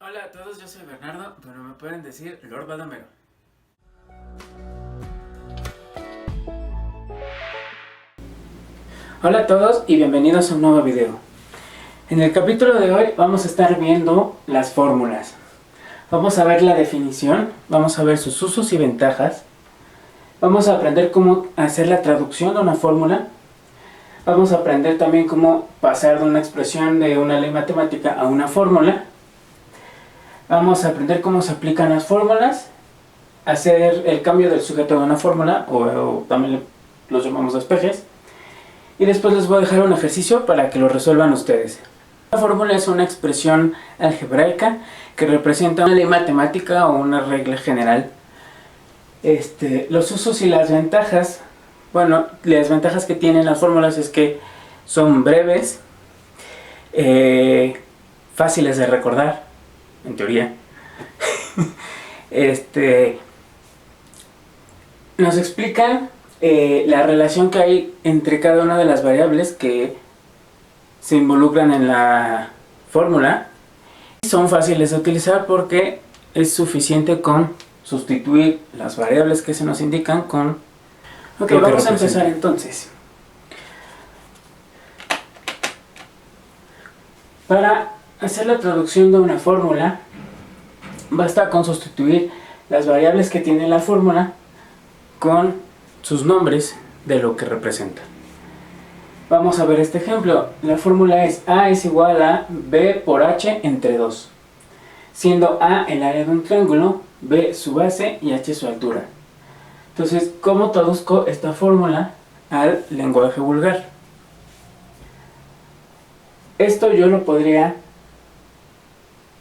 Hola a todos, yo soy Bernardo, pero me pueden decir Lord Baldomero. Hola a todos y bienvenidos a un nuevo video. En el capítulo de hoy vamos a estar viendo las fórmulas. Vamos a ver la definición, vamos a ver sus usos y ventajas. Vamos a aprender cómo hacer la traducción de una fórmula. Vamos a aprender también cómo pasar de una expresión de una ley matemática a una fórmula. Vamos a aprender cómo se aplican las fórmulas, hacer el cambio del sujeto de una fórmula, o también los llamamos despejes. Y después les voy a dejar un ejercicio para que lo resuelvan ustedes. La fórmula es una expresión algebraica que representa una ley matemática o una regla general. Los usos y las ventajas. Bueno, las ventajas que tienen las fórmulas es que son breves, fáciles de recordar, en teoría. Nos explican la relación que hay entre cada una de las variables que se involucran en la fórmula. Son fáciles de utilizar porque es suficiente con sustituir las variables que se nos indican con... Ok, vamos a empezar entonces. Para hacer la traducción de una fórmula, basta con sustituir las variables que tiene la fórmula con sus nombres de lo que representa. Vamos a ver este ejemplo. La fórmula es A es igual a B por H entre 2, siendo A el área de un triángulo, B su base y H su altura. Entonces, ¿cómo traduzco esta fórmula al lenguaje vulgar? Esto yo lo podría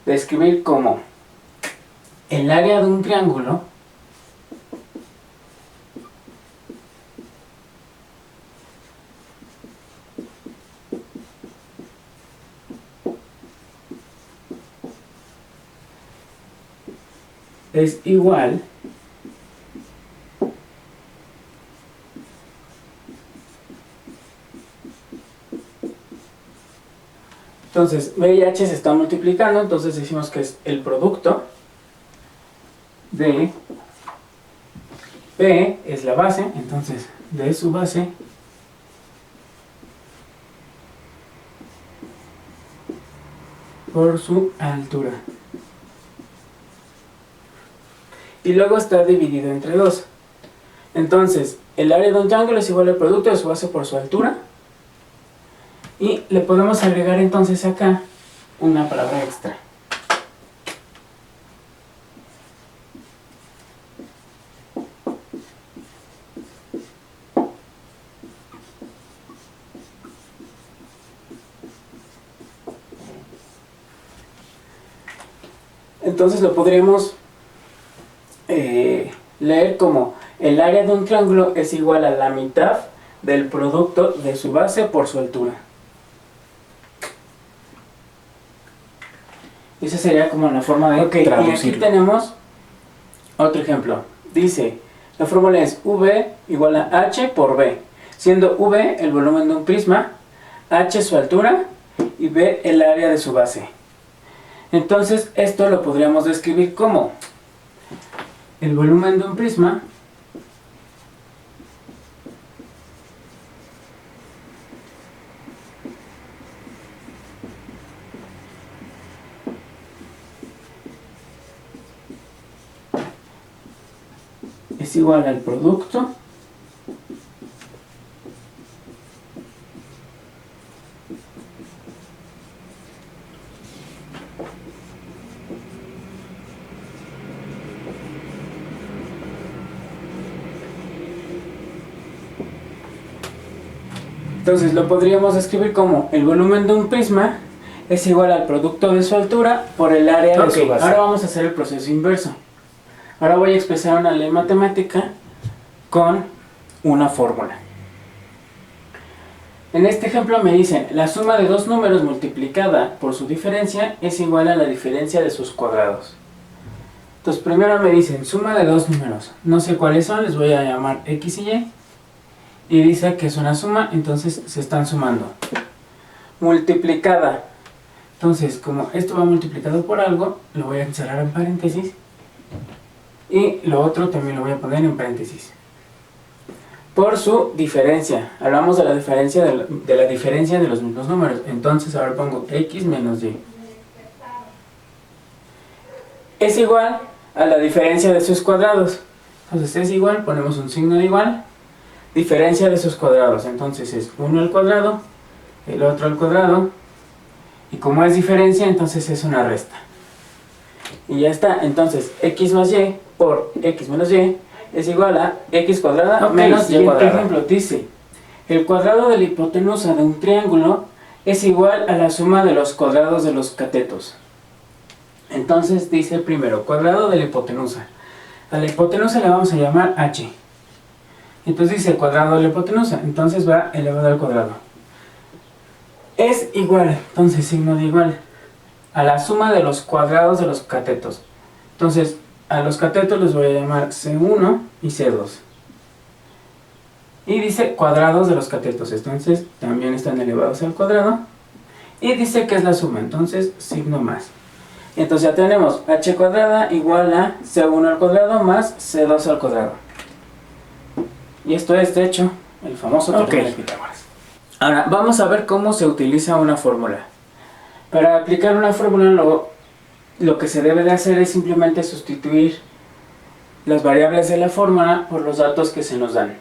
describir como el área de un triángulo es igual entonces B y H se están multiplicando, entonces decimos que es el producto de B es la base, entonces de su base por su altura. Y luego está dividido entre 2. Entonces, el área de un triángulo es igual al producto de su base por su altura. Y le podemos agregar entonces acá una palabra extra. Entonces lo podríamos leer como el área de un triángulo es igual a la mitad del producto de su base por su altura. Esa sería como la forma de traducirlo. Y aquí tenemos otro ejemplo. Dice, la fórmula es V igual a H por B, siendo V el volumen de un prisma, H su altura y B el área de su base. Entonces esto lo podríamos describir como el volumen de un prisma es igual al producto Entonces lo podríamos describir como el volumen de un prisma es igual al producto de su altura por el área de su base. Ahora vamos a hacer el proceso inverso. Ahora voy a expresar una ley matemática con una fórmula. En este ejemplo me dicen, la suma de dos números multiplicada por su diferencia es igual a la diferencia de sus cuadrados. Entonces primero me dicen, suma de dos números. No sé cuáles son, les voy a llamar X y Y. Y dice que es una suma, entonces se están sumando. Multiplicada. Entonces, como esto va multiplicado por algo, lo voy a encerrar en paréntesis. Y lo otro también lo voy a poner en paréntesis. Por su diferencia. Hablamos de la diferencia de los mismos números. Entonces ahora pongo x menos y. Es igual a la diferencia de sus cuadrados. Entonces es igual, ponemos un signo de igual. Diferencia de sus cuadrados. Entonces es 1 al cuadrado, el otro al cuadrado. Y como es diferencia, entonces es una resta. Y ya está. Entonces x más y por x menos y es igual a x cuadrada menos y cuadrada. Por ejemplo, dice, el cuadrado de la hipotenusa de un triángulo es igual a la suma de los cuadrados de los catetos. Entonces dice primero, cuadrado de la hipotenusa. A la hipotenusa le vamos a llamar h. Entonces dice cuadrado de la hipotenusa, entonces va elevado al cuadrado. Es igual, entonces signo de igual, a la suma de los cuadrados de los catetos. Entonces, a los catetos les voy a llamar C1 y C2. Y dice cuadrados de los catetos, entonces también están elevados al cuadrado. Y dice que es la suma, entonces signo más. Entonces ya tenemos h cuadrada igual a C1 al cuadrado más C2 al cuadrado. Y esto es, de hecho, el famoso teorema de Pitágoras. Ahora, vamos a ver cómo se utiliza una fórmula. Para aplicar una fórmula, lo que se debe de hacer es simplemente sustituir las variables de la fórmula por los datos que se nos dan.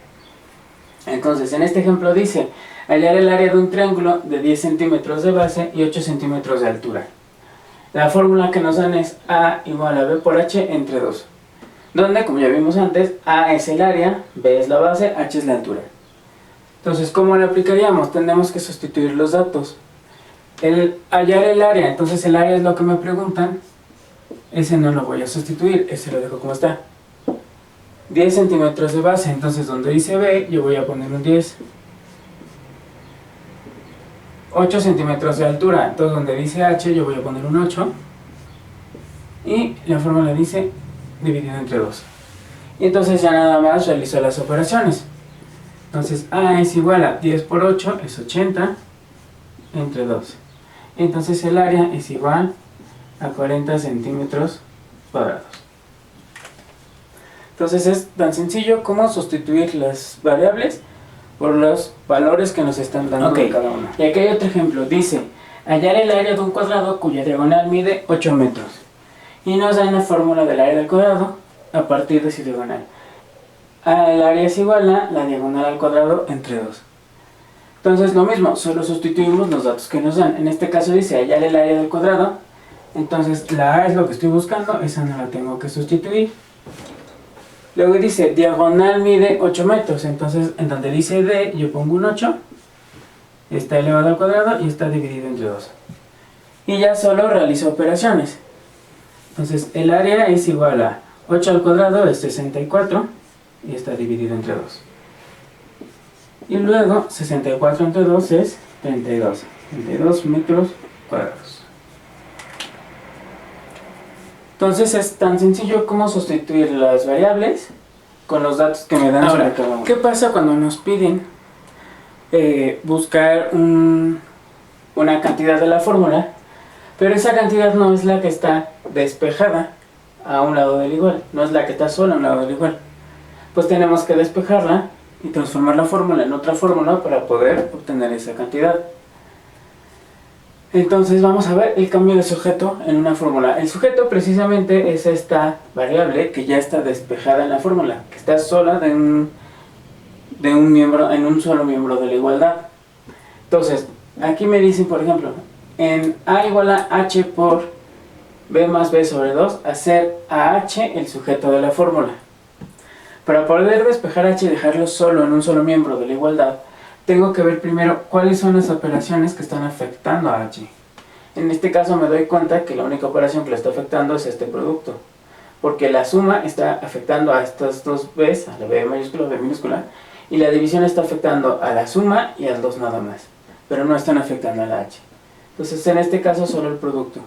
Entonces, en este ejemplo dice, hallar el área de un triángulo de 10 centímetros de base y 8 centímetros de altura. La fórmula que nos dan es A igual a B por H entre 2. Donde, como ya vimos antes, A es el área, B es la base, H es la altura. Entonces, ¿cómo lo aplicaríamos? Tendremos que sustituir los datos. Hallar el área, entonces el área es lo que me preguntan. Ese no lo voy a sustituir, ese lo dejo como está. 10 centímetros de base, entonces donde dice B, yo voy a poner un 10. 8 centímetros de altura, entonces donde dice H, yo voy a poner un 8. Y la fórmula dice dividido entre 2. Y entonces ya nada más realizo las operaciones. Entonces A es igual a 10 por 8, es 80, entre 2. Entonces el área es igual a 40 centímetros cuadrados. Entonces es tan sencillo como sustituir las variables por los valores que nos están dando de cada una. Y aquí hay otro ejemplo, dice, hallar el área de un cuadrado cuya diagonal mide 8 metros. Y nos dan la fórmula del área del cuadrado a partir de su diagonal. El área es igual a la diagonal al cuadrado entre 2. Entonces lo mismo, solo sustituimos los datos que nos dan. En este caso dice hallar el área del cuadrado. Entonces la A es lo que estoy buscando, esa no la tengo que sustituir. Luego dice diagonal mide 8 metros. Entonces en donde dice D yo pongo un 8. Está elevado al cuadrado y está dividido entre 2. Y ya solo realizo operaciones. Entonces el área es igual a 8 al cuadrado es 64 y está dividido entre 2. Y luego 64 entre 2 es 32. 32 metros cuadrados. Entonces es tan sencillo como sustituir las variables con los datos que me dan sobre cada uno. ¿Qué pasa cuando nos piden buscar una cantidad de la fórmula, pero esa cantidad no es la que está despejada a un lado del igual, no es la que está sola a un lado del igual? Pues tenemos que despejarla y transformar la fórmula en otra fórmula para poder obtener esa cantidad. Entonces vamos a ver el cambio de sujeto en una fórmula. El sujeto precisamente es esta variable que ya está despejada en la fórmula, que está sola de un miembro, en un solo miembro de la igualdad. Entonces, aquí me dicen, por ejemplo, en A igual a H por B más B sobre 2, hacer a H el sujeto de la fórmula. Para poder despejar H y dejarlo solo en un solo miembro de la igualdad, tengo que ver primero cuáles son las operaciones que están afectando a H. En este caso me doy cuenta que la única operación que lo está afectando es este producto, porque la suma está afectando a estas dos B's, a la B mayúscula, B minúscula, y la división está afectando a la suma y al 2 nada más, pero no están afectando a la H. Entonces en este caso solo el producto.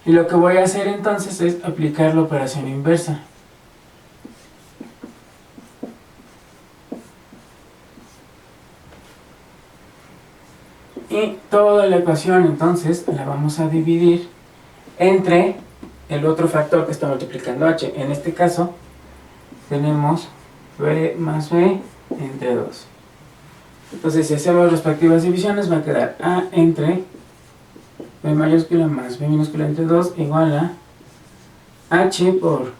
Y lo que voy a hacer entonces es aplicar la operación inversa. Y toda la ecuación entonces la vamos a dividir entre el otro factor que está multiplicando h. En este caso tenemos b más b entre 2. Entonces si hacemos respectivas divisiones va a quedar a entre b mayúscula más b minúscula entre 2 igual a h por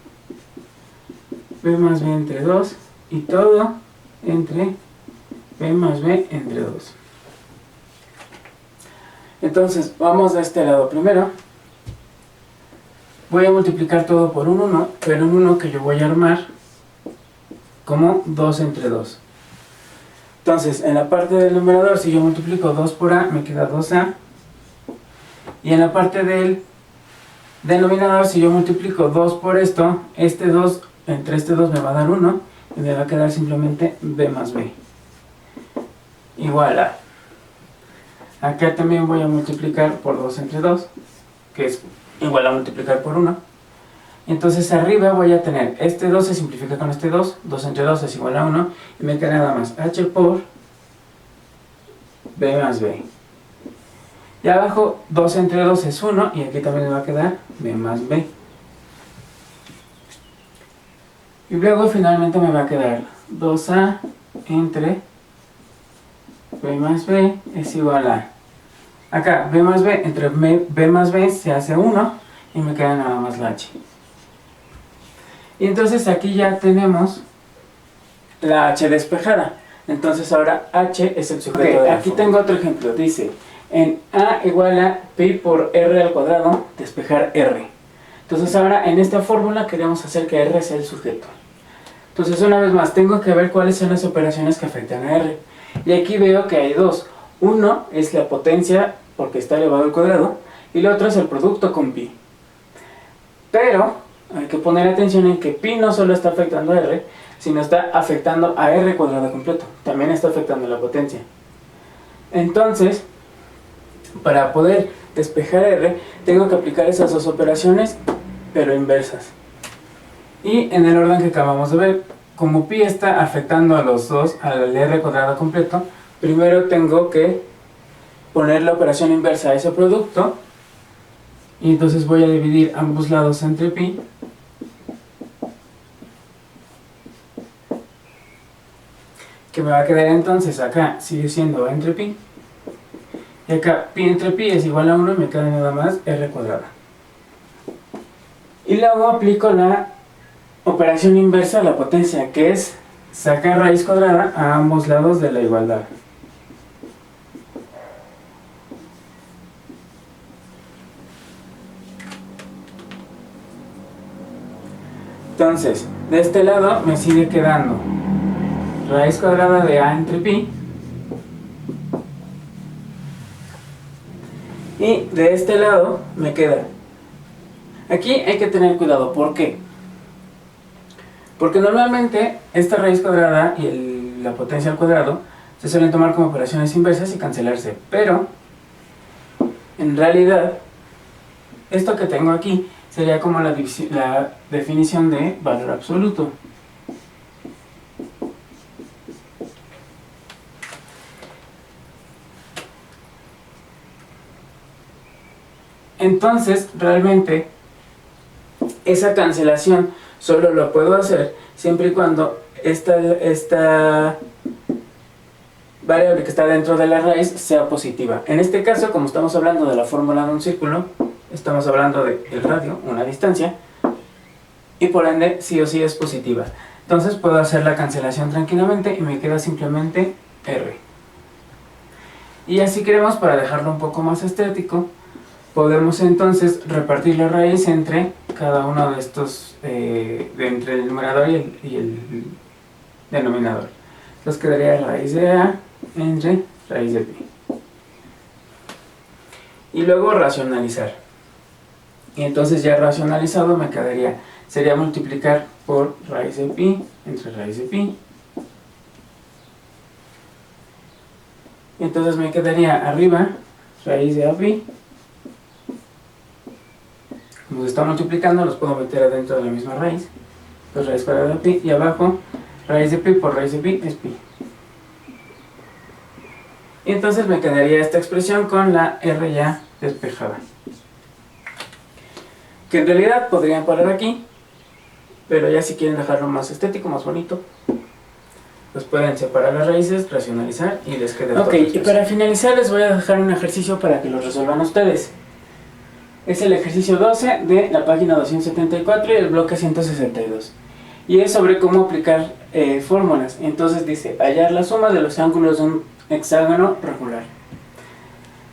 b más b entre 2 y todo entre b más b entre 2. Entonces vamos de este lado primero. Voy a multiplicar todo por un 1, pero un 1 que yo voy a armar como 2 entre 2. Entonces en la parte del numerador, si yo multiplico 2 por a, me queda 2a. Y en la parte del denominador, si yo multiplico 2 por esto, este 2 entre este 2 me va a dar 1 y me va a quedar simplemente b más b igual a. Acá también voy a multiplicar por 2 entre 2, que es igual a multiplicar por 1. Entonces arriba voy a tener este 2 se simplifica con este 2, 2 entre 2 es igual a 1, y me queda nada más h por b más b. Y abajo 2 entre 2 es 1, y aquí también me va a quedar b más b. Y luego finalmente me va a quedar 2a entre b más b es igual a... Acá b más b entre b más b se hace 1 y me queda nada más la h. Y entonces aquí ya tenemos la h despejada. Entonces ahora h es el sujeto de la aquí tengo otro ejemplo. Dice, en a igual a pi por r al cuadrado, despejar r. Entonces ahora en esta fórmula queremos hacer que r sea el sujeto. Entonces una vez más tengo que ver cuáles son las operaciones que afectan a r. Y aquí veo que hay dos. Uno es la potencia porque está elevado al cuadrado y el otro es el producto con pi. Pero hay que poner atención en que pi no solo está afectando a r, sino está afectando a r cuadrado completo. También está afectando la potencia. Entonces, para poder despejar r, tengo que aplicar esas dos operaciones, pero inversas. Y en el orden que acabamos de ver, como pi está afectando a los dos, al r cuadrado completo, primero tengo que poner la operación inversa a ese producto, y entonces voy a dividir ambos lados entre pi, que me va a quedar entonces acá, sigue siendo entre pi, y acá pi entre pi es igual a 1 y me queda nada más r cuadrada. Y luego aplico la operación inversa a la potencia, que es sacar raíz cuadrada a ambos lados de la igualdad. Entonces, de este lado me sigue quedando raíz cuadrada de a entre pi, y de este lado me queda. Aquí hay que tener cuidado, ¿por qué? Porque normalmente esta raíz cuadrada y la potencia al cuadrado se suelen tomar como operaciones inversas y cancelarse, pero en realidad esto que tengo aquí sería como la definición de valor absoluto. Entonces, realmente, esa cancelación solo lo puedo hacer siempre y cuando esta variable que está dentro de la raíz sea positiva. En este caso, como estamos hablando de la fórmula de un círculo, estamos hablando del radio, una distancia, y por ende sí o sí es positiva. Entonces puedo hacer la cancelación tranquilamente y me queda simplemente r. Y así queremos, para dejarlo un poco más estético, podemos entonces repartir la raíz entre cada uno de estos, entre el numerador y el denominador. Entonces quedaría raíz de a entre raíz de pi. Y luego racionalizar. Y entonces ya racionalizado me quedaría, sería multiplicar por raíz de pi entre raíz de pi. Y entonces me quedaría arriba raíz de a pi. Como se está multiplicando, los puedo meter adentro de la misma raíz. Pues raíz cuadrada de pi. Y abajo raíz de pi por raíz de pi es pi. Y entonces me quedaría esta expresión con la R ya despejada. Que en realidad podrían parar aquí, pero ya si quieren dejarlo más estético, más bonito, pues pueden separar las raíces, racionalizar y les queda. Ok, y para finalizar les voy a dejar un ejercicio para que lo resuelvan ustedes. Es el ejercicio 12 de la página 274 y el bloque 162. Y es sobre cómo aplicar fórmulas. Entonces dice, hallar la suma de los ángulos de un hexágono regular.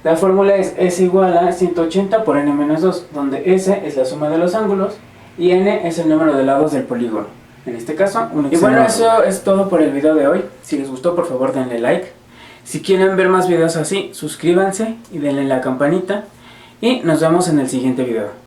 La fórmula es S igual a 180 por n menos 2, donde S es la suma de los ángulos y n es el número de lados del polígono. En este caso, un hexágono. Y bueno, eso es todo por el video de hoy. Si les gustó, por favor denle like. Si quieren ver más videos así, suscríbanse y denle la campanita. Y nos vemos en el siguiente video.